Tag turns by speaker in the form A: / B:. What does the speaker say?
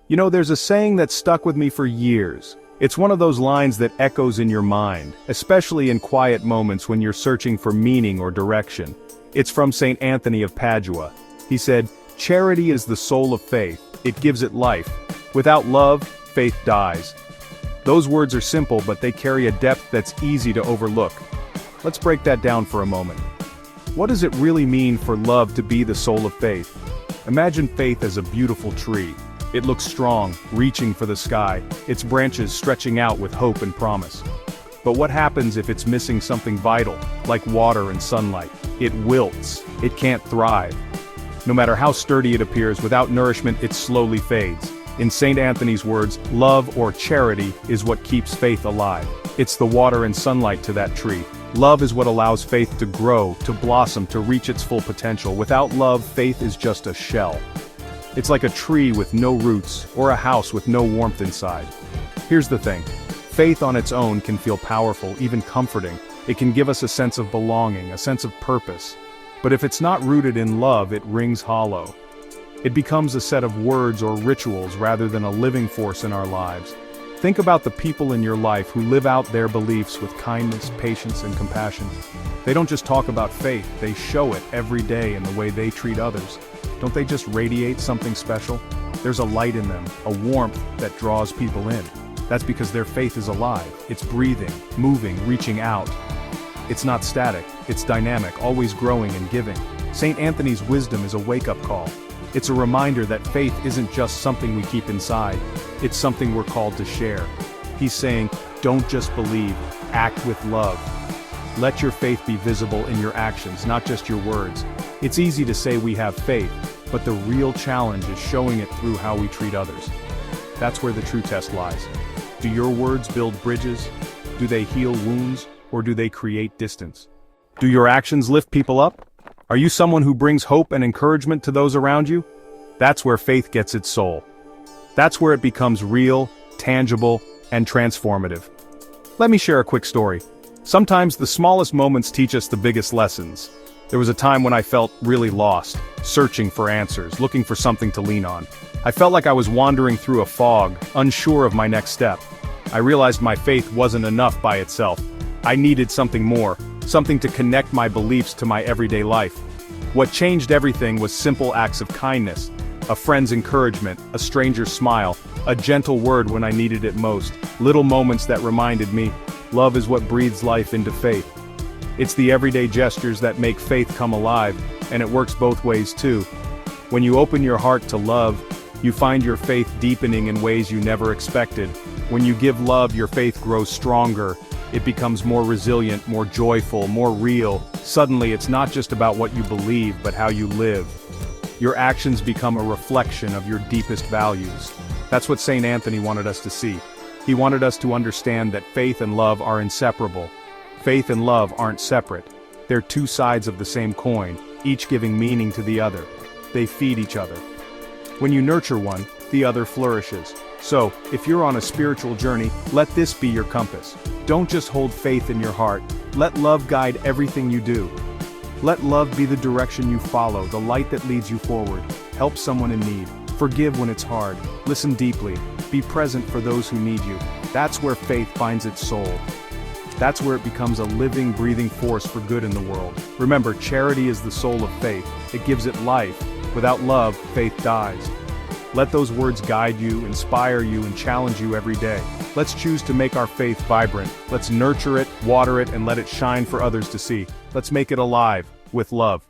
A: You know, there's a saying that stuck with me for years. It's one of those lines that echoes in your mind, especially in quiet moments when you're searching for meaning or direction. It's from St. Anthony of Padua. He said, "Charity is the soul of faith, it gives it life. Without love, faith dies." Those words are simple, but they carry a depth that's easy to overlook. Let's break that down for a moment. What does it really mean for love to be the soul of faith? Imagine faith as a beautiful tree. It looks strong, reaching for the sky, its branches stretching out with hope and promise. But what happens if it's missing something vital, like water and sunlight? It wilts. It can't thrive. No matter how sturdy it appears, without nourishment it slowly fades. In St. Anthony's words, love or charity is what keeps faith alive. It's the water and sunlight to that tree. Love is what allows faith to grow, to blossom, to reach its full potential. Without love, faith is just a shell. It's like a tree with no roots, or a house with no warmth inside. Here's the thing. Faith on its own can feel powerful, even comforting. It can give us a sense of belonging, a sense of purpose. But if it's not rooted in love, it rings hollow. It becomes a set of words or rituals rather than a living force in our lives. Think about the people in your life who live out their beliefs with kindness, patience, and compassion. They don't just talk about faith, they show it every day in the way they treat others. Don't they just radiate something special? There's a light in them, a warmth that draws people in. That's because their faith is alive. It's breathing, moving, reaching out. It's not static, it's dynamic, always growing and giving. St. Anthony's wisdom is a wake-up call. It's a reminder that faith isn't just something we keep inside, it's something we're called to share. He's saying, don't just believe, act with love. Let your faith be visible in your actions, not just your words. It's easy to say we have faith, but the real challenge is showing it through how we treat others. That's where the true test lies. Do your words build bridges? Do they heal wounds, or do they create distance? Do your actions lift people up? Are you someone who brings hope and encouragement to those around you? That's where faith gets its soul. That's where it becomes real, tangible, and transformative. Let me share a quick story. Sometimes the smallest moments teach us the biggest lessons. There was a time when I felt really lost, searching for answers, looking for something to lean on. I felt like I was wandering through a fog, unsure of my next step. I realized my faith wasn't enough by itself. I needed something more, something to connect my beliefs to my everyday life. What changed everything was simple acts of kindness, a friend's encouragement, a stranger's smile, a gentle word when I needed it most, little moments that reminded me, love is what breathes life into faith. It's the everyday gestures that make faith come alive, and it works both ways too. When you open your heart to love, you find your faith deepening in ways you never expected. When you give love, your faith grows stronger. It becomes more resilient, more joyful, more real. Suddenly, it's not just about what you believe, but how you live. Your actions become a reflection of your deepest values. That's what St. Anthony wanted us to see. He wanted us to understand that faith and love are inseparable. Faith and love aren't separate. They're two sides of the same coin, each giving meaning to the other. They feed each other. When you nurture one, the other flourishes. So, if you're on a spiritual journey, let this be your compass. Don't just hold faith in your heart. Let love guide everything you do. Let love be the direction you follow, the light that leads you forward. Help someone in need. Forgive when it's hard. Listen deeply. Be present for those who need you. That's where faith finds its soul. That's where it becomes a living, breathing force for good in the world. Remember, charity is the soul of faith. It gives it life. Without love, faith dies. Let those words guide you, inspire you, and challenge you every day. Let's choose to make our faith vibrant. Let's nurture it, water it, and let it shine for others to see. Let's make it alive, with love.